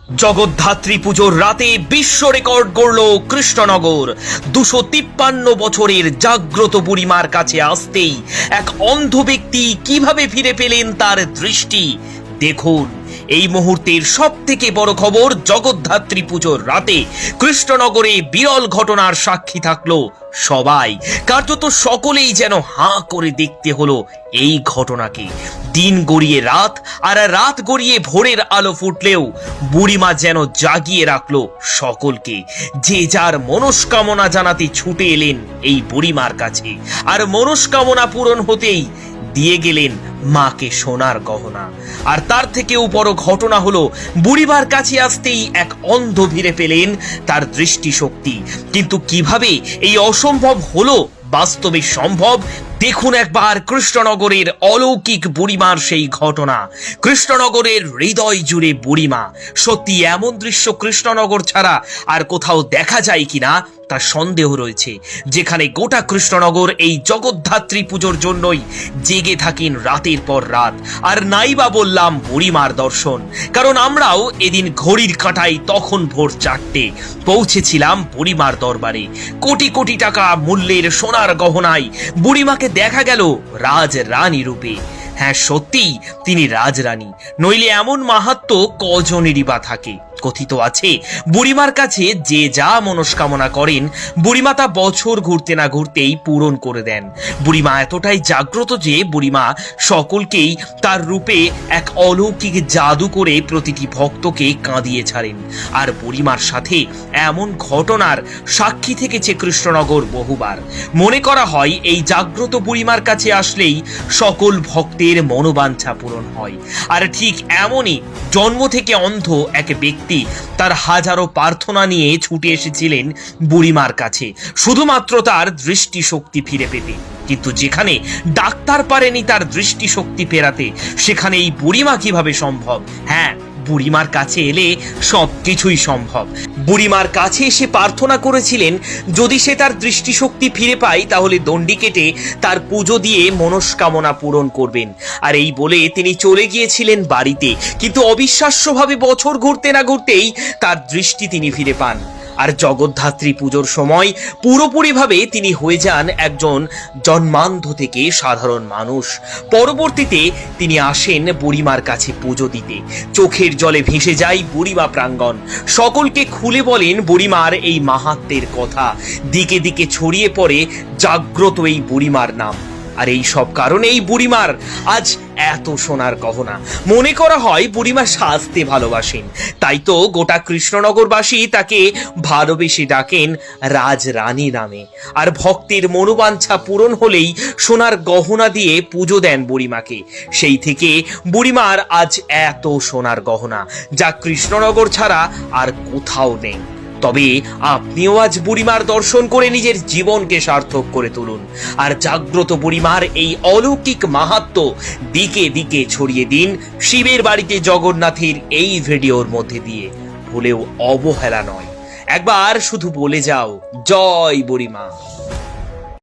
জগদ্ধাত্রী পুজোর রাতে বিশ্ব রেকর্ড গড়ল কৃষ্ণনগর। 253 বছরের জাগ্রত বুড়িমার কাছে আসতেই এক অন্ধ ব্যক্তি কিভাবে ফিরে পেলেন তার দৃষ্টি দেখুন। এই মুহূর্তের সব থেকে বড় খবর, জগদ্ধাত্রী পুজোর রাতে কৃষ্ণনগরে বিরল ঘটনার সাক্ষী থাকলো সবাই। কার্যত সকলেই যেন হাঁ করে দেখতে হলো এই ঘটনাকে। দিন গড়িয়ে রাত আর রাত গড়িয়ে ভোরের আলো ফুটলেও বুড়িমা যেন জাগিয়ে রাখলো সকলকে। যে যার মনস্কামনা জানাতে ছুটে এলেন এই বুড়িমার কাছে, আর মনস্কামনা পূরণ হতেই দিয়ে গেলেন মাকে সোনার গহনা। আর তার থেকেও বড় ঘটনা হলো, বুড়িমার কাছে আসতেই এক অন্ধ ভিড়ে পেলেন তার দৃষ্টিশক্তি। কিন্তু কিভাবে এই অসম্ভব হলো বাস্তবে সম্ভব, দেখুন একবার কৃষ্ণনগরের অলৌকিক বুড়িমার সেই ঘটনা। কৃষ্ণনগরের হৃদয় জুড়ে বুড়িমা। সত্যি এমন দৃশ্য কৃষ্ণনগর ছাড়া আর কোথাও দেখা যায় কিনা তার সন্দেহ রয়েছে, যেখানে গোটা কৃষ্ণনগর এই জগদ্ধাত্রী পুজোর জন্যই জেগে থাকেন রাতের পর রাত। আর নাইবা বললাম বুড়িমার দর্শন, কারণ আমরাও এদিন ঘড়ির কাঁটায় তখন ভোর 4টে পৌঁছেছিলাম বুড়িমার দরবারে। কোটি কোটি টাকা মূল্যের সোনার গহনায় বুড়িমাকে দেখা গেল রাজরানী রূপে। হ্যাঁ, সত্যি তিনি রাজরানী, নইলে এমন মাহাত্ম্য কজনেরই বা থাকে। কথিত আছে, বুড়িমার কাছে যে যা মনস্কামনা করেন বুড়িমা তা বছর ঘুরতে না ঘুরতেই পূরণ করে দেন। বুড়িমা এতটাই জাগ্রত যে বুড়িমা সকলকেই তার রূপে এক অলৌকিক জাদু করে প্রতিটি ভক্তকে কাঁদিয়ে ছাড়েন। আর বুড়িমার সাথে এমন ঘটনার সাক্ষী থেকেছে কৃষ্ণনগর বহুবার। মনে করা হয় এই জাগ্রত বুড়িমার কাছে আসলেই সকল ভক্তের মনোবাঞ্ছা পূরণ হয়। আর ঠিক এমনই জন্ম থেকে অন্ধ এক ব্যক্তি তার হাজারো প্রার্থনা নিয়ে ছুটে এসেছিলেন বুড়িমার কাছে, শুধুমাত্র তার দৃষ্টিশক্তি ফিরে পেতে। কিন্তু যেখানে ডাক্তার পারেনি তার দৃষ্টিশক্তি ফেরাতে, সেখানে এই বুড়িমা কিভাবে সম্ভব? হ্যাঁ, বুড়িমার কাছে এলে সবকিছুই সম্ভব। বুড়িমার কাছে এসে প্রার্থনা করেছিলেন যদি সে তার দৃষ্টিশক্তি ফিরে পায় তাহলে দণ্ডি কেটে তার পুজো দিয়ে মনস্কামনা পূরণ করবেন। আর এই বলে তিনি চলে গিয়েছিলেন বাড়িতে। কিন্তু অবিশ্বাস্যভাবে বছর ঘুরতে না ঘুরতেই তার দৃষ্টি তিনি ফিরে পান। আর জগদ্ধাত্রী পুজোর সময় পুরোপুরিভাবে তিনি হয়ে যান একজন জন্মান্ধ থেকে সাধারণ মানুষ। পরবর্তীতে তিনি আসেন বুড়িমার কাছে পুজো দিতে। চোখের জলে ভেসে যায় বুড়িমা প্রাঙ্গণ। সকলকে খুলে বলেন বুড়িমার এই মাহাত্ম্যের কথা। দিকে দিকে ছড়িয়ে পড়ে জাগ্রত এই বুড়িমার নাম। আর এই সব কারণে এই বুড়িমার আজ এত সোনার গহনা। মনে করা হয় বুড়িমা সাজতে ভালোবাসেন, তাই তো গোটা কৃষ্ণনগরবাসী তাকে ভালোবেসে ডাকেন রাজরানী নামে। আর ভক্তের মনোবাঞ্ছা পূরণ হলেই সোনার গহনা দিয়ে পুজো দেন বুড়িমাকে। সেই থেকে বুড়িমার আজ এত সোনার গহনা, যা কৃষ্ণনগর ছাড়া আর কোথাও নেই। তবে আপনিও আজ বুড়িমার দর্শন করে নিজের জীবনকে সার্থক করে তুলুন। আর জাগ্রত বুড়িমার এই অলৌকিক মাহাত্ম্য দিকে দিকে ছড়িয়ে দিন শিবের বাড়িতে জগন্নাথের এই ভিডিওর মধ্যে দিয়ে। ভুলেও অবহেলা নয়, একবার শুধু বলে যাও জয় বুড়িমা।